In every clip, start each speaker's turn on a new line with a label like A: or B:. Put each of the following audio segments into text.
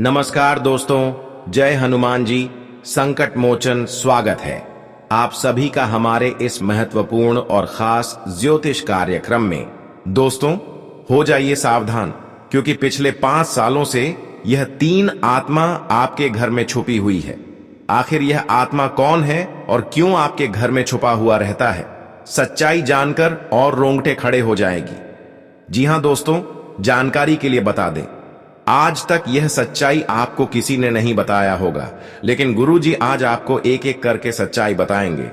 A: नमस्कार दोस्तों, जय हनुमान जी। संकट मोचन स्वागत है आप सभी का हमारे इस महत्वपूर्ण और खास ज्योतिष कार्यक्रम में। दोस्तों, हो जाइए सावधान, क्योंकि पिछले 5 सालों से यह 3 आत्मा आपके घर में छुपी हुई है। आखिर यह आत्मा कौन है और क्यों आपके घर में छुपा हुआ रहता है, सच्चाई जानकर और रोंगटे खड़े हो जाएगी। जी हां दोस्तों, जानकारी के लिए बता दें, आज तक यह सच्चाई आपको किसी ने नहीं बताया होगा, लेकिन गुरुजी आज आपको एक एक करके सच्चाई बताएंगे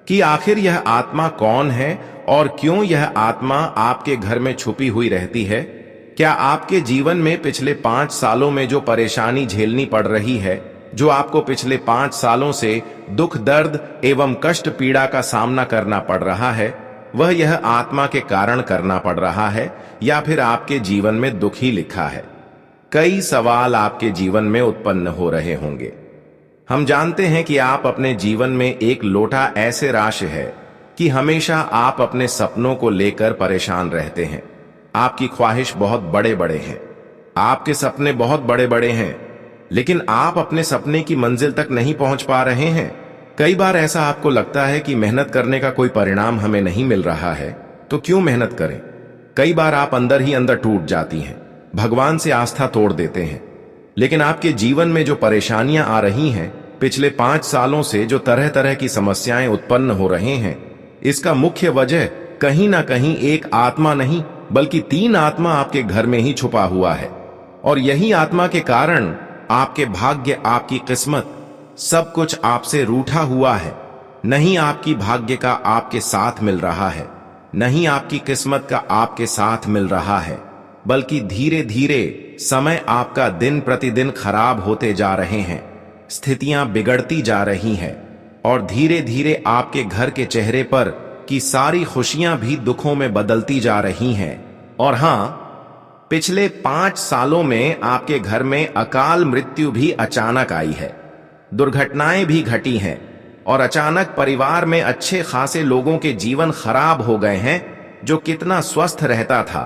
A: कि आखिर यह आत्मा कौन है और क्यों यह आत्मा आपके घर में छुपी हुई रहती है। क्या आपके जीवन में पिछले 5 सालों में जो परेशानी झेलनी पड़ रही है, जो आपको पिछले 5 सालों से दुख दर्द एवं कष्ट पीड़ा का सामना करना पड़ रहा है, वह यह आत्मा के कारण करना पड़ रहा है या फिर आपके जीवन में दुख ही लिखा है। कई सवाल आपके जीवन में उत्पन्न हो रहे होंगे। हम जानते हैं कि आप अपने जीवन में एक लोटा ऐसे राशि है कि हमेशा आप अपने सपनों को लेकर परेशान रहते हैं। आपकी ख्वाहिश बहुत बड़े बड़े हैं, आपके सपने बहुत बड़े बड़े हैं, लेकिन आप अपने सपने की मंजिल तक नहीं पहुंच पा रहे हैं। कई बार ऐसा आपको लगता है कि मेहनत करने का कोई परिणाम हमें नहीं मिल रहा है, तो क्यों मेहनत करें। कई बार आप अंदर ही अंदर टूट जाती हैं, भगवान से आस्था तोड़ देते हैं। लेकिन आपके जीवन में जो परेशानियां आ रही हैं, पिछले 5 सालों से जो तरह तरह की समस्याएं उत्पन्न हो रहे हैं, इसका मुख्य वजह कहीं ना कहीं एक आत्मा नहीं बल्कि 3 आत्मा आपके घर में ही छुपा हुआ है। और यही आत्मा के कारण आपके भाग्य, आपकी किस्मत, सब कुछ आपसे रूठा हुआ है। नहीं आपकी भाग्य का आपके साथ मिल रहा है, नहीं आपकी किस्मत का आपके साथ मिल रहा है, बल्कि धीरे धीरे समय आपका दिन प्रतिदिन खराब होते जा रहे हैं, स्थितियां बिगड़ती जा रही हैं और धीरे धीरे आपके घर के चेहरे पर की सारी खुशियां भी दुखों में बदलती जा रही हैं। और हां, पिछले 5 सालों में आपके घर में अकाल मृत्यु भी अचानक आई है, दुर्घटनाएं भी घटी हैं और अचानक परिवार में अच्छे खासे लोगों के जीवन खराब हो गए हैं। जो कितना स्वस्थ रहता था,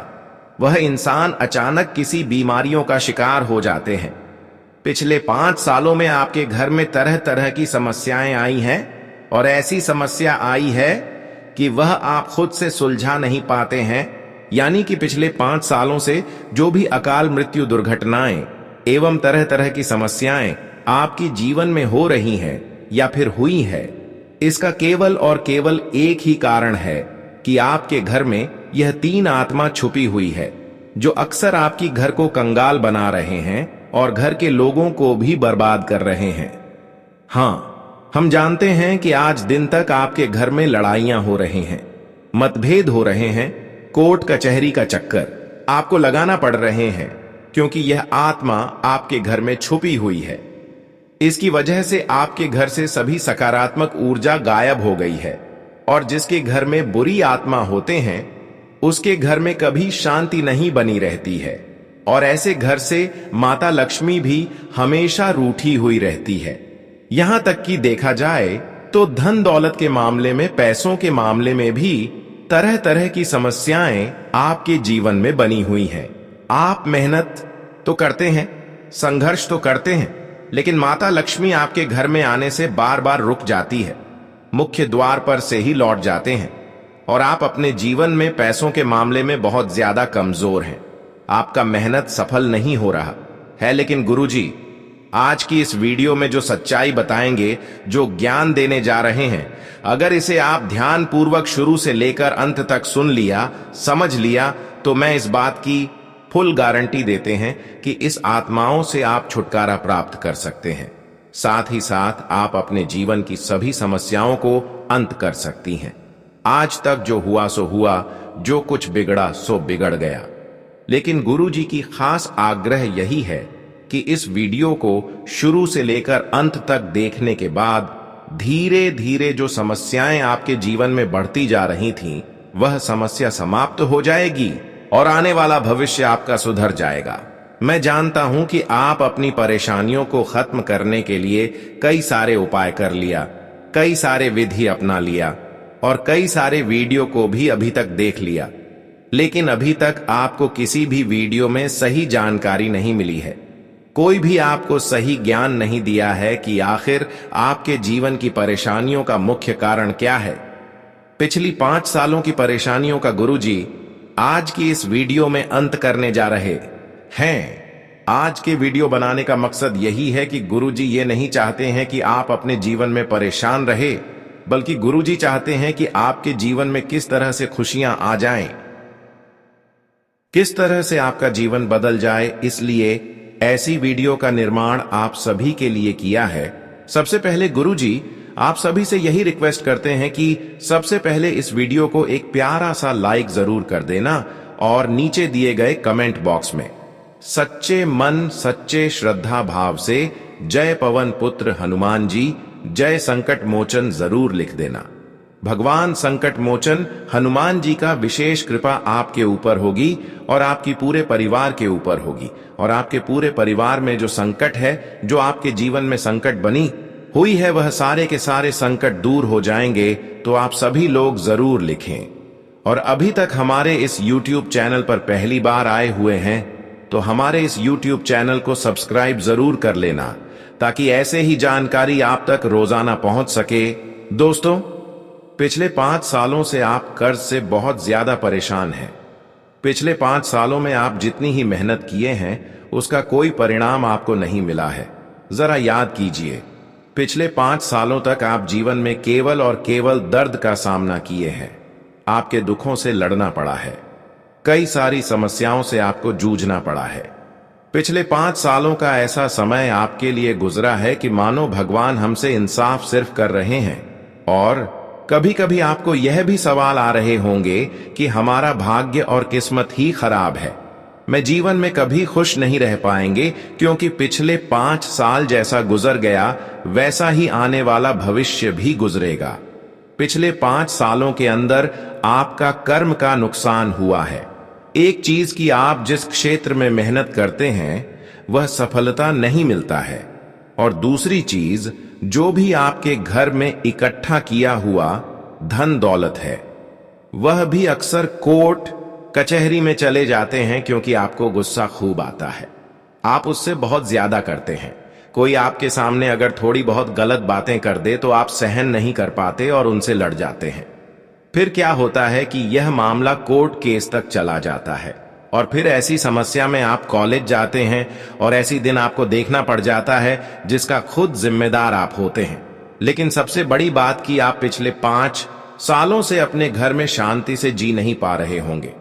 A: वह इंसान अचानक किसी बीमारियों का शिकार हो जाते हैं। पिछले 5 सालों में आपके घर में तरह तरह की समस्याएं आई हैं और ऐसी समस्या आई है कि वह आप खुद से सुलझा नहीं पाते हैं। यानी कि पिछले 5 सालों से जो भी अकाल मृत्यु, दुर्घटनाएं एवं तरह तरह की समस्याएं आपकी जीवन में हो रही हैं या फिर हुई है, इसका केवल और केवल एक ही कारण है कि आपके घर में यह 3 आत्मा छुपी हुई है, जो अक्सर आपकी घर को कंगाल बना रहे हैं और घर के लोगों को भी बर्बाद कर रहे हैं। हां, हम जानते हैं कि आज दिन तक आपके घर में लड़ाइयां हो रही हैं, मतभेद हो रहे हैं, कोर्ट कचहरी का चक्कर आपको लगाना पड़ रहे हैं, क्योंकि यह आत्मा आपके घर में छुपी हुई है। इसकी वजह से आपके घर से सभी सकारात्मक ऊर्जा गायब हो गई है और जिसके घर में बुरी आत्मा होते हैं, उसके घर में कभी शांति नहीं बनी रहती है और ऐसे घर से माता लक्ष्मी भी हमेशा रूठी हुई रहती है। यहां तक कि देखा जाए तो धन दौलत के मामले में, पैसों के मामले में भी तरह तरह की समस्याएं आपके जीवन में बनी हुई हैं। आप मेहनत तो करते हैं, संघर्ष तो करते हैं, लेकिन माता लक्ष्मी आपके घर में आने से बार बार रुक जाती है, मुख्य द्वार पर से ही लौट जाते हैं और आप अपने जीवन में पैसों के मामले में बहुत ज्यादा कमजोर हैं। आपका मेहनत सफल नहीं हो रहा है। लेकिन गुरुजी आज की इस वीडियो में जो सच्चाई बताएंगे, जो ज्ञान देने जा रहे हैं, अगर इसे आप ध्यान पूर्वक शुरू से लेकर अंत तक सुन लिया, समझ लिया, तो मैं इस बात की फुल गारंटी देते हैं कि इस आत्माओं से आप छुटकारा प्राप्त कर सकते हैं। साथ ही साथ आप अपने जीवन की सभी समस्याओं को अंत कर सकती हैं। आज तक जो हुआ सो हुआ, जो कुछ बिगड़ा सो बिगड़ गया। लेकिन गुरुजी की खास आग्रह यही है कि इस वीडियो को शुरू से लेकर अंत तक देखने के बाद धीरे धीरे जो समस्याएं आपके जीवन में बढ़ती जा रही थीं, वह समस्या समाप्त हो जाएगी और आने वाला भविष्य आपका सुधर जाएगा। मैं जानता हूं कि आप अपनी परेशानियों को खत्म करने के लिए कई सारे उपाय कर लिया, कई सारे विधि अपना लिया और कई सारे वीडियो को भी अभी तक देख लिया, लेकिन अभी तक आपको किसी भी वीडियो में सही जानकारी नहीं मिली है। कोई भी आपको सही ज्ञान नहीं दिया है कि आखिर आपके जीवन की परेशानियों का मुख्य कारण क्या है। पिछली 5 सालों की परेशानियों का गुरुजी आज की इस वीडियो में अंत करने जा रहे हैं। आज के वीडियो बनाने का मकसद यही है कि गुरुजी ये नहीं चाहते हैं कि आप अपने जीवन में परेशान रहे, बल्कि गुरुजी चाहते हैं कि आपके जीवन में किस तरह से खुशियां आ जाएं, किस तरह से आपका जीवन बदल जाए। इसलिए ऐसी वीडियो का निर्माण आप सभी के लिए किया है। सबसे पहले गुरुजी आप सभी से यही रिक्वेस्ट करते हैं कि सबसे पहले इस वीडियो को एक प्यारा सा लाइक जरूर कर देना और नीचे दिए गए कमेंट बॉक्स में सच्चे मन सच्चे श्रद्धा भाव से जय पवन पुत्र हनुमान जी, जय संकट मोचन जरूर लिख देना। भगवान संकट मोचन हनुमान जी का विशेष कृपा आपके ऊपर होगी और आपकी पूरे परिवार के ऊपर होगी, और आपके पूरे परिवार में जो संकट है, जो आपके जीवन में संकट बनी हुई है, वह सारे के सारे संकट दूर हो जाएंगे। तो आप सभी लोग जरूर लिखें। और अभी तक हमारे इस YouTube चैनल पर पहली बार आए हुए हैं तो हमारे इस YouTube चैनल को सब्सक्राइब जरूर कर लेना, ताकि ऐसे ही जानकारी आप तक रोजाना पहुंच सके। दोस्तों, पिछले 5 सालों से आप कर्ज से बहुत ज्यादा परेशान हैं। पिछले 5 सालों में आप जितनी ही मेहनत किए हैं, उसका कोई परिणाम आपको नहीं मिला है। जरा याद कीजिए, पिछले 5 सालों तक आप जीवन में केवल और केवल दर्द का सामना किए हैं। आपके दुखों से लड़ना पड़ा है, कई सारी समस्याओं से आपको जूझना पड़ा है। पिछले 5 सालों का ऐसा समय आपके लिए गुजरा है कि मानो भगवान हमसे इंसाफ सिर्फ कर रहे हैं। और कभी कभी आपको यह भी सवाल आ रहे होंगे कि हमारा भाग्य और किस्मत ही खराब है, मैं जीवन में कभी खुश नहीं रह पाएंगे, क्योंकि पिछले 5 साल जैसा गुजर गया वैसा ही आने वाला भविष्य भी गुजरेगा। पिछले 5 सालों के अंदर आपका कर्म का नुकसान हुआ है। एक चीज की आप जिस क्षेत्र में मेहनत करते हैं वह सफलता नहीं मिलता है, और दूसरी चीज, जो भी आपके घर में इकट्ठा किया हुआ धन दौलत है, वह भी अक्सर कोर्ट कचहरी में चले जाते हैं, क्योंकि आपको गुस्सा खूब आता है। आप उससे बहुत ज्यादा करते हैं। कोई आपके सामने अगर थोड़ी बहुत गलत बातें कर दे तो आप सहन नहीं कर पाते और उनसे लड़ जाते हैं। फिर क्या होता है कि यह मामला कोर्ट केस तक चला जाता है, और फिर ऐसी समस्या में आप कॉलेज जाते हैं और ऐसी दिन आपको देखना पड़ जाता है जिसका खुद जिम्मेदार आप होते हैं। लेकिन सबसे बड़ी बात कि आप पिछले 5 सालों से अपने घर में शांति से जी नहीं पा रहे होंगे।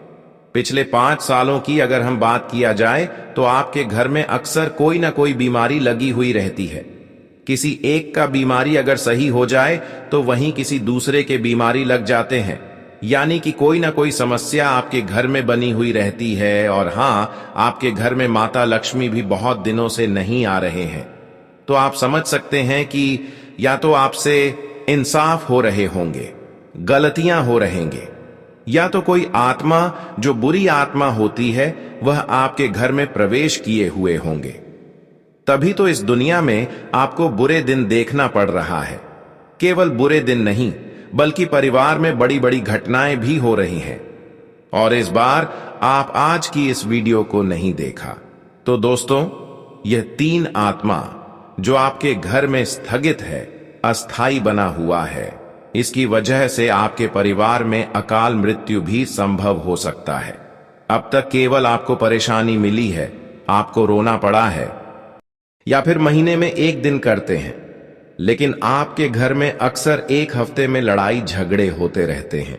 A: पिछले 5 सालों की अगर हम बात किया जाए तो आपके घर में अक्सर कोई ना कोई बीमारी लगी हुई रहती है। किसी एक का बीमारी अगर सही हो जाए तो वहीं किसी दूसरे के बीमारी लग जाते हैं, यानी कि कोई ना कोई समस्या आपके घर में बनी हुई रहती है। और हाँ, आपके घर में माता लक्ष्मी भी बहुत दिनों से नहीं आ रहे हैं। तो आप समझ सकते हैं कि या तो आपसे इंसाफ हो रहे होंगे, गलतियां हो रहेंगे, या तो कोई आत्मा जो बुरी आत्मा होती है वह आपके घर में प्रवेश किए हुए होंगे। तभी तो इस दुनिया में आपको बुरे दिन देखना पड़ रहा है। केवल बुरे दिन नहीं, बल्कि परिवार में बड़ी बड़ी घटनाएं भी हो रही हैं। और इस बार आप आज की इस वीडियो को नहीं देखा तो दोस्तों, यह 3 आत्मा जो आपके घर में स्थगित है, अस्थाई बना हुआ है, इसकी वजह से आपके परिवार में अकाल मृत्यु भी संभव हो सकता है। अब तक केवल आपको परेशानी मिली है, आपको रोना पड़ा है, या फिर महीने में 1 दिन करते हैं, लेकिन आपके घर में अक्सर 1 हफ्ते में लड़ाई झगड़े होते रहते हैं।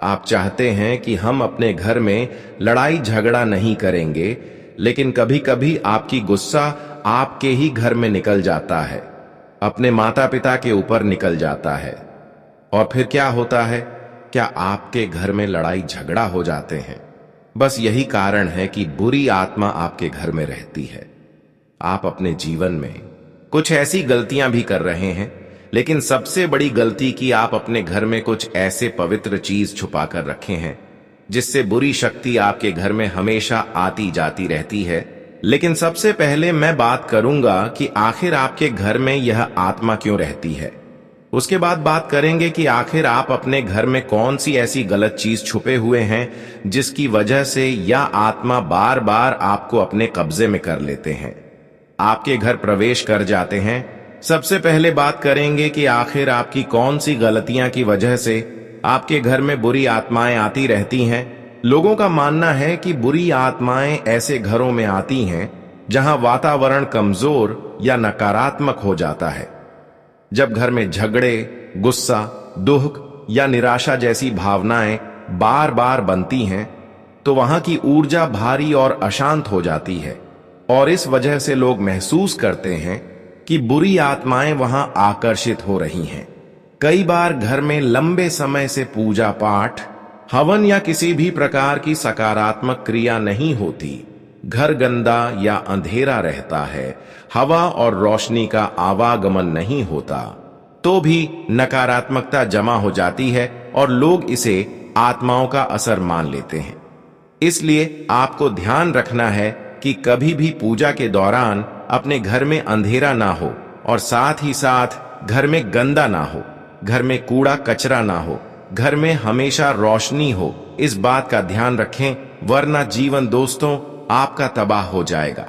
A: आप चाहते हैं कि हम अपने घर में लड़ाई झगड़ा नहीं करेंगे, लेकिन कभी कभी आपकी गुस्सा आपके ही घर में निकल जाता है, अपने माता पिता के ऊपर निकल जाता है। और फिर क्या होता है? क्या आपके घर में लड़ाई झगड़ा हो जाते हैं? बस यही कारण है कि बुरी आत्मा आपके घर में रहती है। आप अपने जीवन में कुछ ऐसी गलतियां भी कर रहे हैं, लेकिन सबसे बड़ी गलती कि आप अपने घर में कुछ ऐसे पवित्र चीज छुपा कर रखे हैं जिससे बुरी शक्ति आपके घर में हमेशा आती जाती रहती है। लेकिन सबसे पहले मैं बात करूंगा कि आखिर आपके घर में यह आत्मा क्यों रहती है। उसके बाद बात करेंगे कि आखिर आप अपने घर में कौन सी ऐसी गलत चीज छुपे हुए हैं जिसकी वजह से यह आत्मा बार बार आपको अपने कब्जे में कर लेते हैं। आपके घर प्रवेश कर जाते हैं, सबसे पहले बात करेंगे कि आखिर आपकी कौन सी गलतियां की वजह से आपके घर में बुरी आत्माएं आती रहती हैं। लोगों का मानना है कि बुरी आत्माएं ऐसे घरों में आती हैं जहां वातावरण कमजोर या नकारात्मक हो जाता है। जब घर में झगड़े, गुस्सा, दुख या निराशा जैसी भावनाएं बार बार बनती हैं, तो वहां की ऊर्जा भारी और अशांत हो जाती है और इस वजह से लोग महसूस करते हैं कि बुरी आत्माएं वहां आकर्षित हो रही हैं। कई बार घर में लंबे समय से पूजा पाठ, हवन या किसी भी प्रकार की सकारात्मक क्रिया नहीं होती, घर गंदा या अंधेरा रहता है, हवा और रोशनी का आवागमन नहीं होता, तो भी नकारात्मकता जमा हो जाती है और लोग इसे आत्माओं का असर मान लेते हैं। इसलिए आपको ध्यान रखना है कि कभी भी पूजा के दौरान अपने घर में अंधेरा ना हो और साथ ही साथ घर में गंदा ना हो, घर में कूड़ा कचरा ना हो, घर में हमेशा रोशनी हो। इस बात का ध्यान रखें, वरना जीवन दोस्तों आपका तबाह हो जाएगा।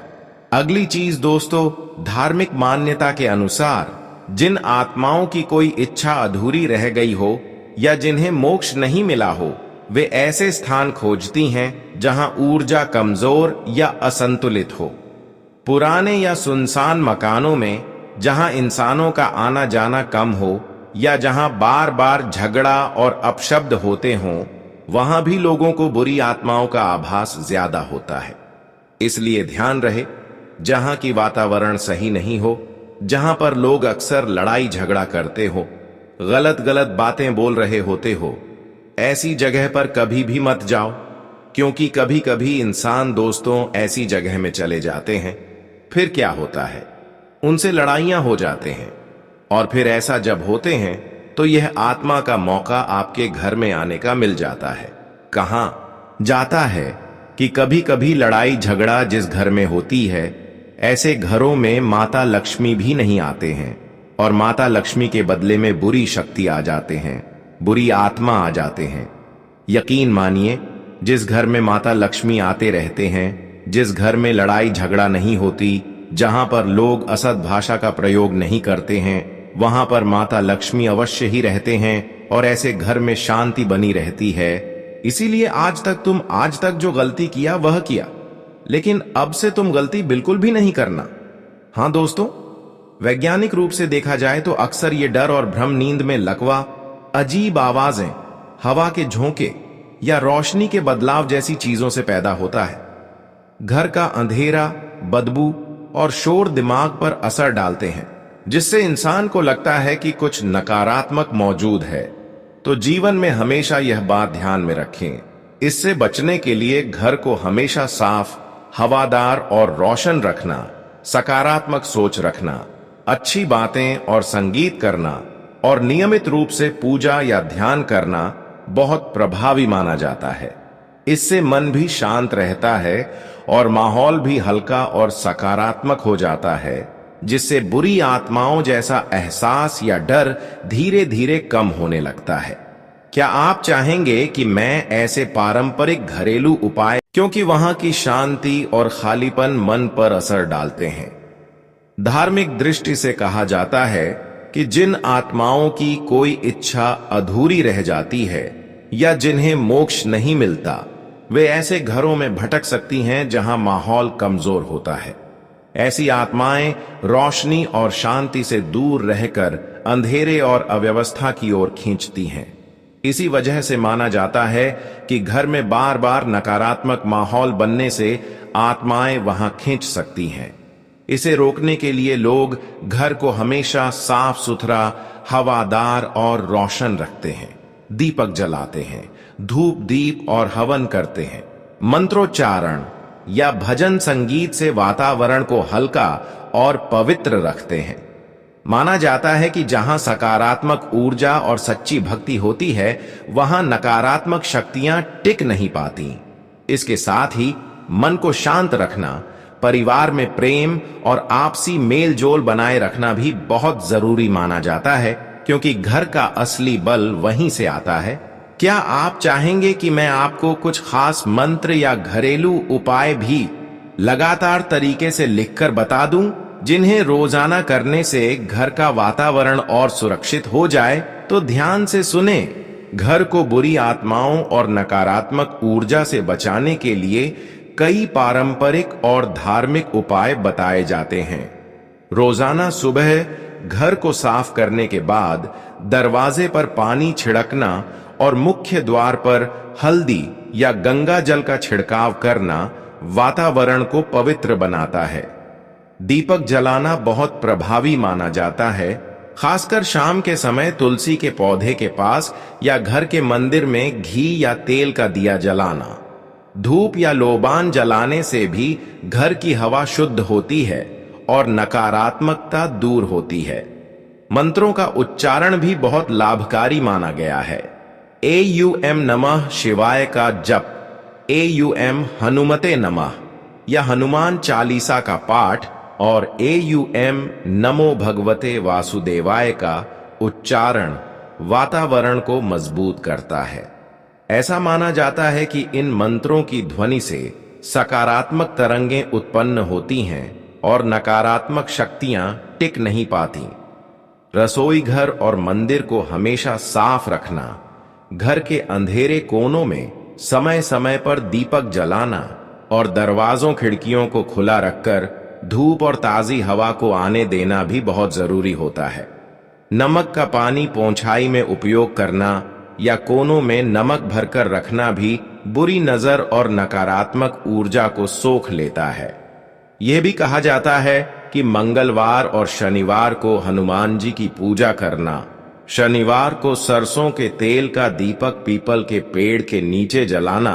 A: अगली चीज दोस्तों, धार्मिक मान्यता के अनुसार जिन आत्माओं की कोई इच्छा अधूरी रह गई हो या जिन्हें मोक्ष नहीं मिला हो, वे ऐसे स्थान खोजती हैं जहां ऊर्जा कमजोर या असंतुलित हो। पुराने या सुनसान मकानों में जहां इंसानों का आना जाना कम हो या जहां बार बार झगड़ा और अपशब्द होते हों, वहां भी लोगों को बुरी आत्माओं का आभास ज्यादा होता है। इसलिए ध्यान रहे, जहां की वातावरण सही नहीं हो, जहां पर लोग अक्सर लड़ाई झगड़ा करते हो, गलत गलत बातें बोल रहे होते हो, ऐसी जगह पर कभी भी मत जाओ, क्योंकि कभी कभी इंसान दोस्तों ऐसी जगह में चले जाते हैं, फिर क्या होता है, उनसे लड़ाइयां हो जाते हैं और फिर ऐसा जब होते हैं तो यह आत्मा का मौका आपके घर में आने का मिल जाता है। कहां जाता है कि कभी कभी लड़ाई झगड़ा जिस घर में होती है, ऐसे घरों में माता लक्ष्मी भी नहीं आते हैं और माता लक्ष्मी के बदले में बुरी शक्ति आ जाते हैं, बुरी आत्मा आ जाते हैं। यकीन मानिए, जिस घर में माता लक्ष्मी आते रहते हैं, जिस घर में लड़ाई झगड़ा नहीं होती, जहां पर लोग असद भाषा का प्रयोग नहीं करते हैं, वहां पर माता लक्ष्मी अवश्य ही रहते हैं और ऐसे घर में शांति बनी रहती है। इसीलिए आज तक जो गलती किया वह किया, लेकिन अब से तुम गलती बिल्कुल भी नहीं करना। हां दोस्तों, वैज्ञानिक रूप से देखा जाए तो अक्सर ये डर और भ्रम नींद में लकवा, अजीब आवाजें, हवा के झोंके या रोशनी के बदलाव जैसी चीजों से पैदा होता है। घर का अंधेरा, बदबू और शोर दिमाग पर असर डालते हैं, जिससे इंसान को लगता है कि कुछ नकारात्मक मौजूद है। तो जीवन में हमेशा यह बात ध्यान में रखें, इससे बचने के लिए घर को हमेशा साफ, हवादार और रोशन रखना, सकारात्मक सोच रखना, अच्छी बातें और संगीत करना और नियमित रूप से पूजा या ध्यान करना बहुत प्रभावी माना जाता है। इससे मन भी शांत रहता है और माहौल भी हल्का और सकारात्मक हो जाता है, जिससे बुरी आत्माओं जैसा एहसास या डर धीरे धीरे कम होने लगता है। क्या आप चाहेंगे कि मैं ऐसे पारंपरिक घरेलू उपाय, क्योंकि वहां की शांति और खालीपन मन पर असर डालते हैं। धार्मिक दृष्टि से कहा जाता है कि जिन आत्माओं की कोई इच्छा अधूरी रह जाती है या जिन्हें मोक्ष नहीं मिलता, वे ऐसे घरों में भटक सकती हैं जहां माहौल कमजोर होता है। ऐसी आत्माएं रोशनी और शांति से दूर रहकर अंधेरे और अव्यवस्था की ओर खींचती हैं। इसी वजह से माना जाता है कि घर में बार बार नकारात्मक माहौल बनने से आत्माएं वहां खींच सकती हैं। इसे रोकने के लिए लोग घर को हमेशा साफ सुथरा, हवादार और रोशन रखते हैं, दीपक जलाते हैं, धूप दीप और हवन करते हैं, मंत्रोच्चारण या भजन संगीत से वातावरण को हल्का और पवित्र रखते हैं। माना जाता है कि जहां सकारात्मक ऊर्जा और सच्ची भक्ति होती है, वहां नकारात्मक शक्तियां टिक नहीं पाती। इसके साथ ही मन को शांत रखना, परिवार में प्रेम और आपसी मेल जोल बनाए रखना भी बहुत जरूरी माना जाता है, क्योंकि घर का असली बल वहीं से आता है। क्या आप चाहेंगे कि मैं आपको कुछ खास मंत्र या घरेलू उपाय भी लगातार तरीके से लिखकर बता दूं, जिन्हें रोजाना करने से घर का वातावरण और सुरक्षित हो जाए, तो ध्यान से सुने। घर को बुरी आत्माओं और नकारात्मक ऊर्जा से बचाने के लिए कई पारंपरिक और धार्मिक उपाय बताए जाते हैं। रोजाना सुबह घर को साफ करने के बाद दरवाजे पर पानी छिड़कना और मुख्य द्वार पर हल्दी या गंगा जल का छिड़काव करना वातावरण को पवित्र बनाता है। दीपक जलाना बहुत प्रभावी माना जाता है, खासकर शाम के समय तुलसी के पौधे के पास या घर के मंदिर में घी या तेल का दिया जलाना। धूप या लोबान जलाने से भी घर की हवा शुद्ध होती है और नकारात्मकता दूर होती है। मंत्रों का उच्चारण भी बहुत लाभकारी माना गया है। AUM नमः शिवाय का जप, AUM हनुमते नमः या हनुमान चालीसा का पाठ और AUM नमो भगवते वासुदेवाय का उच्चारण वातावरण को मजबूत करता है। ऐसा माना जाता है कि इन मंत्रों की ध्वनि से सकारात्मक तरंगें उत्पन्न होती हैं और नकारात्मक शक्तियां टिक नहीं पाती। रसोई घर और मंदिर को हमेशा साफ रखना, घर के अंधेरे कोनों में समय समय पर दीपक जलाना और दरवाजों खिड़कियों को खुला रखकर धूप और ताजी हवा को आने देना भी बहुत जरूरी होता है। नमक का पानी पोंछाई में उपयोग करना या कोनों में नमक भरकर रखना भी बुरी नजर और नकारात्मक ऊर्जा को सोख लेता है। यह भी कहा जाता है कि मंगलवार और शनिवार को हनुमान जी की पूजा करना, शनिवार को सरसों के तेल का दीपक पीपल के पेड़ के नीचे जलाना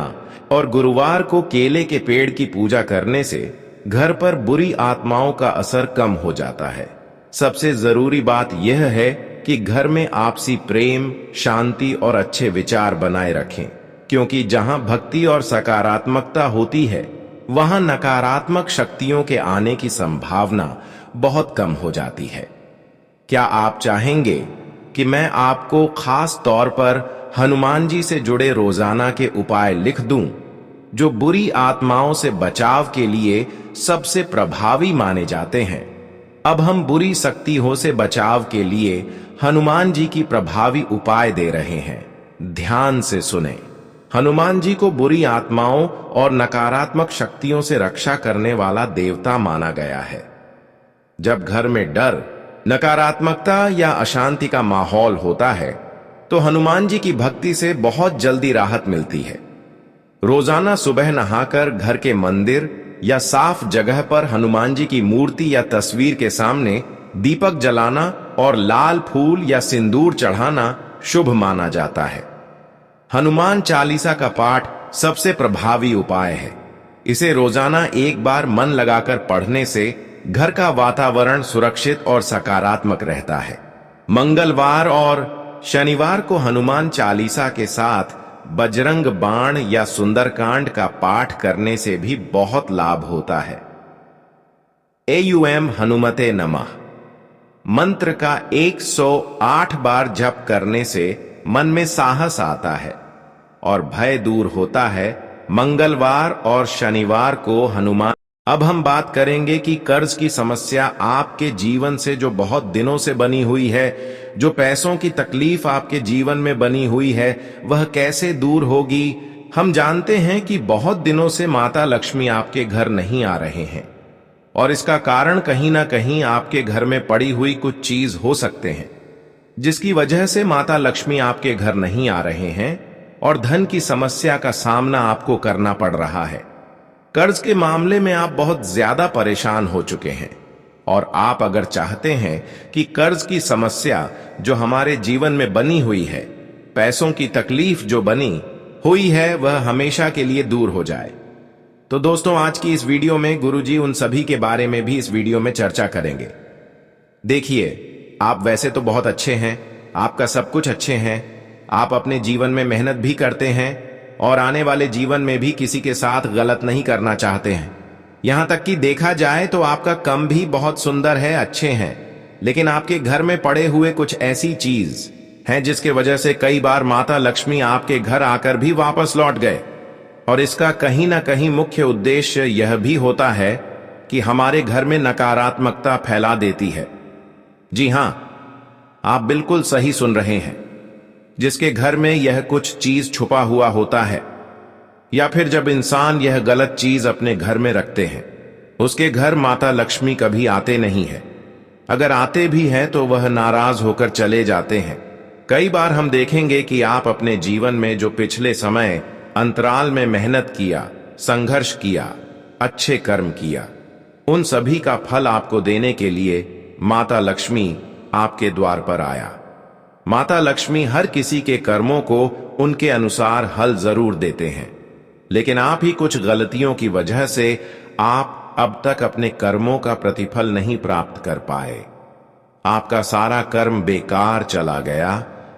A: और गुरुवार को केले के पेड़ की पूजा करने से घर पर बुरी आत्माओं का असर कम हो जाता है। सबसे जरूरी बात यह है कि घर में आपसी प्रेम, शांति और अच्छे विचार बनाए रखें, क्योंकि जहां भक्ति और सकारात्मकता होती है, वहां नकारात्मक शक्तियों के आने की संभावना बहुत कम हो जाती है। क्या आप चाहेंगे कि मैं आपको खास तौर पर हनुमान जी से जुड़े रोजाना के उपाय लिख दूं, जो बुरी आत्माओं से बचाव के लिए सबसे प्रभावी माने जाते हैं? अब हम बुरी शक्तियों से बचाव के लिए हनुमान जी की प्रभावी उपाय दे रहे हैं। ध्यान से सुने। हनुमान जी को बुरी आत्माओं और नकारात्मक शक्तियों से रक्षा करने वाला देवता माना गया है। जब घर में डर, नकारात्मकता या अशांति का माहौल होता है, तो हनुमान जी की भक्ति से बहुत जल्दी राहत मिलती है। रोजाना सुबह नहाकर घर के मंदिर या साफ जगह पर हनुमान जी की मूर्ति या तस्वीर के सामने दीपक जलाना और लाल फूल या सिंदूर चढ़ाना शुभ माना जाता है। हनुमान चालीसा का पाठ सबसे प्रभावी उपाय है। इसे रोजाना एक बार मन लगाकर पढ़ने से घर का वातावरण सुरक्षित और सकारात्मक रहता है। मंगलवार और शनिवार को हनुमान चालीसा के साथ बजरंग बाण या सुंदरकांड का पाठ करने से भी बहुत लाभ होता है। AUM हनुमते नमः मंत्र का 108 बार जप करने से मन में साहस आता है और भय दूर होता है। मंगलवार और शनिवार को हनुमान। अब हम बात करेंगे कि कर्ज की समस्या आपके जीवन से जो बहुत दिनों से बनी हुई है, जो पैसों की तकलीफ आपके जीवन में बनी हुई है, वह कैसे दूर होगी। हम जानते हैं कि बहुत दिनों से माता लक्ष्मी आपके घर नहीं आ रहे हैं और इसका कारण कहीं ना कहीं आपके घर में पड़ी हुई कुछ चीज हो सकते हैं, जिसकी वजह से माता लक्ष्मी आपके घर नहीं आ रहे हैं और धन की समस्या का सामना आपको करना पड़ रहा है। कर्ज के मामले में आप बहुत ज्यादा परेशान हो चुके हैं और आप अगर चाहते हैं कि कर्ज की समस्या जो हमारे जीवन में बनी हुई है, पैसों की तकलीफ जो बनी हुई है, वह हमेशा के लिए दूर हो जाए, तो दोस्तों आज की इस वीडियो में गुरुजी उन सभी के बारे में भी इस वीडियो में चर्चा करेंगे। देखिए, आप वैसे तो बहुत अच्छे हैं, आपका सब कुछ अच्छे हैं, आप अपने जीवन में मेहनत भी करते हैं और आने वाले जीवन में भी किसी के साथ गलत नहीं करना चाहते हैं। यहां तक कि देखा जाए तो आपका काम भी बहुत सुंदर है, अच्छे हैं, लेकिन आपके घर में पड़े हुए कुछ ऐसी चीज हैं जिसके वजह से कई बार माता लक्ष्मी आपके घर आकर भी वापस लौट गए। और इसका कहीं ना कहीं मुख्य उद्देश्य यह भी होता है कि हमारे घर में नकारात्मकता फैला देती है। जी हां, आप बिल्कुल सही सुन रहे हैं। जिसके घर में यह कुछ चीज छुपा हुआ होता है, या फिर जब इंसान यह गलत चीज अपने घर में रखते हैं, उसके घर माता लक्ष्मी कभी आते नहीं है। अगर आते भी हैं तो वह नाराज होकर चले जाते हैं। कई बार हम देखेंगे कि आप अपने जीवन में जो पिछले समय अंतराल में मेहनत किया, संघर्ष किया, अच्छे कर्म किया, उन सभी का फल आपको देने के लिए माता लक्ष्मी आपके द्वार पर आया। माता लक्ष्मी हर किसी के कर्मों को उनके अनुसार हल जरूर देते हैं, लेकिन आप ही कुछ गलतियों की वजह से आप अब तक अपने कर्मों का प्रतिफल नहीं प्राप्त कर पाए। आपका सारा कर्म बेकार चला गया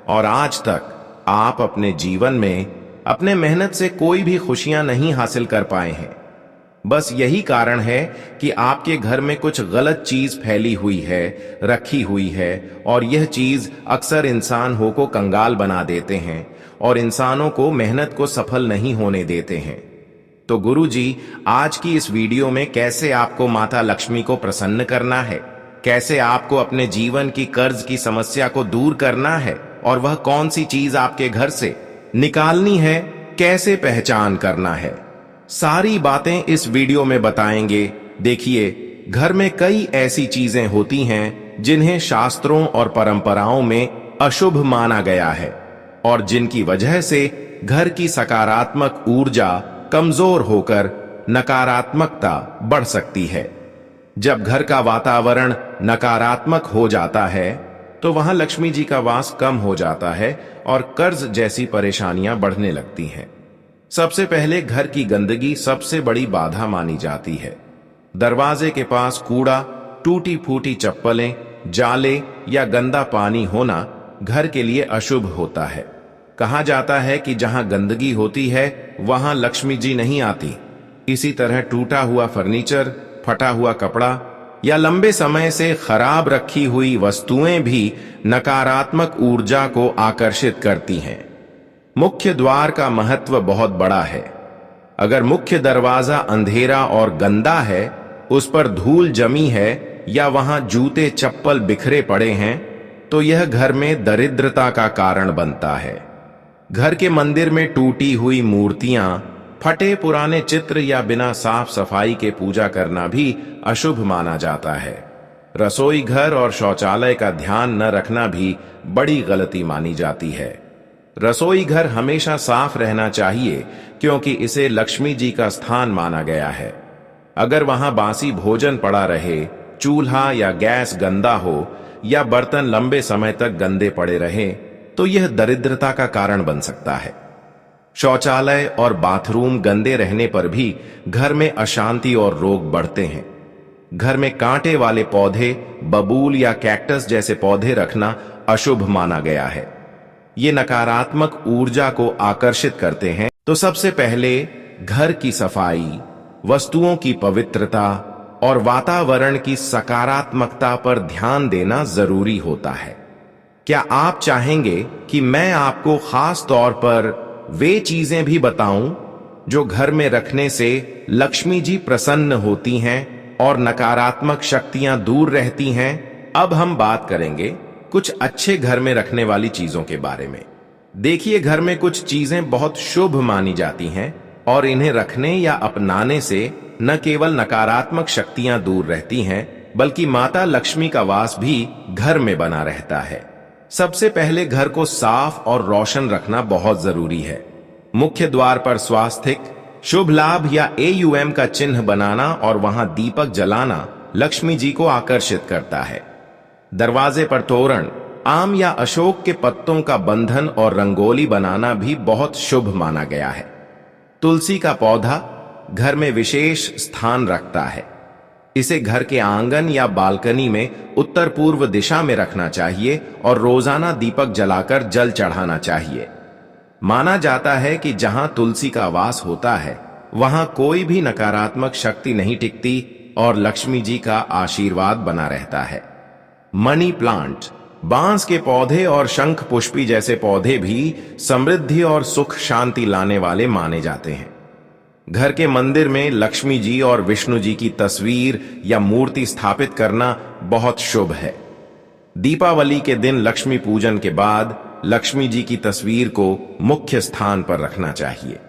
A: और आज तक आप अपने जीवन में अपने मेहनत से कोई भी खुशियां नहीं हासिल कर पाए हैं। बस यही कारण है कि आपके घर में कुछ गलत चीज फैली हुई है, रखी हुई है, और यह चीज अक्सर इंसान को कंगाल बना देते हैं और इंसानों को मेहनत को सफल नहीं होने देते हैं। तो गुरुजी, आज की इस वीडियो में कैसे आपको माता लक्ष्मी को प्रसन्न करना है, कैसे आपको अपने जीवन की कर्ज की समस्या को दूर करना है, और वह कौन सी चीज आपके घर से निकालनी है, कैसे पहचान करना है, सारी बातें इस वीडियो में बताएंगे। देखिए, घर में कई ऐसी चीजें होती हैं जिन्हें शास्त्रों और परंपराओं में अशुभ माना गया है और जिनकी वजह से घर की सकारात्मक ऊर्जा कमजोर होकर नकारात्मकता बढ़ सकती है। जब घर का वातावरण नकारात्मक हो जाता है तो वहां लक्ष्मी जी का वास कम हो जाता है और कर्ज जैसी परेशानियां बढ़ने लगती हैं। सबसे पहले घर की गंदगी सबसे बड़ी बाधा मानी जाती है। दरवाजे के पास कूड़ा, टूटी फूटी चप्पलें, जाले या गंदा पानी होना घर के लिए अशुभ होता है। कहा जाता है कि जहां गंदगी होती है वहां लक्ष्मी जी नहीं आती। इसी तरह टूटा हुआ फर्नीचर, फटा हुआ कपड़ा या लंबे समय से खराब रखी हुई वस्तुएं भी नकारात्मक ऊर्जा को आकर्षित करती हैं। मुख्य द्वार का महत्व बहुत बड़ा है। अगर मुख्य दरवाजा अंधेरा और गंदा है, उस पर धूल जमी है या वहां जूते चप्पल बिखरे पड़े हैं, तो यह घर में दरिद्रता का कारण बनता है। घर के मंदिर में टूटी हुई मूर्तियां, फटे पुराने चित्र या बिना साफ सफाई के पूजा करना भी अशुभ माना जाता है। रसोई घर और शौचालय का ध्यान न रखना भी बड़ी गलती मानी जाती है। रसोई घर हमेशा साफ रहना चाहिए क्योंकि इसे लक्ष्मी जी का स्थान माना गया है। अगर वहां बासी भोजन पड़ा रहे, चूल्हा या गैस गंदा हो या बर्तन लंबे समय तक गंदे पड़े रहे, तो यह दरिद्रता का कारण बन सकता है। शौचालय और बाथरूम गंदे रहने पर भी घर में अशांति और रोग बढ़ते हैं। घर में कांटे वाले पौधे, बबूल या कैक्टस जैसे पौधे रखना अशुभ माना गया है। ये नकारात्मक ऊर्जा को आकर्षित करते हैं। तो सबसे पहले घर की सफाई, वस्तुओं की पवित्रता और वातावरण की सकारात्मकता पर ध्यान देना जरूरी होता है। क्या आप चाहेंगे कि मैं आपको खास तौर पर वे चीजें भी बताऊं जो घर में रखने से लक्ष्मी जी प्रसन्न होती हैं और नकारात्मक शक्तियां दूर रहती हैं? अब हम बात करेंगे कुछ अच्छे घर में रखने वाली चीजों के बारे में। देखिए, घर में कुछ चीजें बहुत शुभ मानी जाती हैं और इन्हें रखने या अपनाने से न केवल नकारात्मक शक्तियां दूर रहती हैं, बल्कि माता लक्ष्मी का वास भी घर में बना रहता है। सबसे पहले घर को साफ और रोशन रखना बहुत जरूरी है। मुख्य द्वार पर स्वास्तिक, शुभ लाभ या AUM का चिन्ह बनाना और वहां दीपक जलाना लक्ष्मी जी को आकर्षित करता है। दरवाजे पर तोरण, आम या अशोक के पत्तों का बंधन और रंगोली बनाना भी बहुत शुभ माना गया है। तुलसी का पौधा घर में विशेष स्थान रखता है। इसे घर के आंगन या बालकनी में उत्तर पूर्व दिशा में रखना चाहिए और रोजाना दीपक जलाकर जल चढ़ाना चाहिए। माना जाता है कि जहां तुलसी का वास होता है वहां कोई भी नकारात्मक शक्ति नहीं टिकती और लक्ष्मी जी का आशीर्वाद बना रहता है। मनी प्लांट, बांस के पौधे और शंख पुष्पी जैसे पौधे भी समृद्धि और सुख शांति लाने वाले माने जाते हैं। घर के मंदिर में लक्ष्मी जी और विष्णु जी की तस्वीर या मूर्ति स्थापित करना बहुत शुभ है। दीपावली के दिन लक्ष्मी पूजन के बाद लक्ष्मी जी की तस्वीर को मुख्य स्थान पर रखना चाहिए।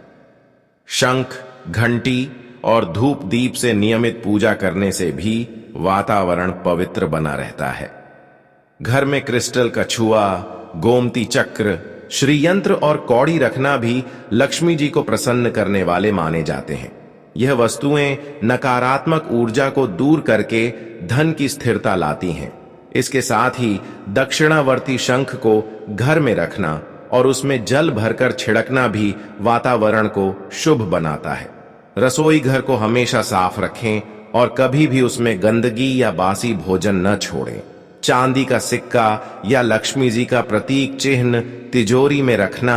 A: शंख, घंटी और धूप दीप से नियमित पूजा करने से भी वातावरण पवित्र बना रहता है। घर में क्रिस्टल कछुआ, गोमती चक्र, श्रीयंत्र और कौड़ी रखना भी लक्ष्मी जी को प्रसन्न करने वाले माने जाते हैं। यह वस्तुएं नकारात्मक ऊर्जा को दूर करके धन की स्थिरता लाती हैं। इसके साथ ही दक्षिणावर्ती शंख को घर में रखना और उसमें जल भरकर छिड़कना भी वातावरण को शुभ बनाता है। रसोई घर को हमेशा साफ रखें और कभी भी उसमें गंदगी या बासी भोजन न छोड़ें। चांदी का सिक्का या लक्ष्मी जी का प्रतीक चिन्ह तिजोरी में रखना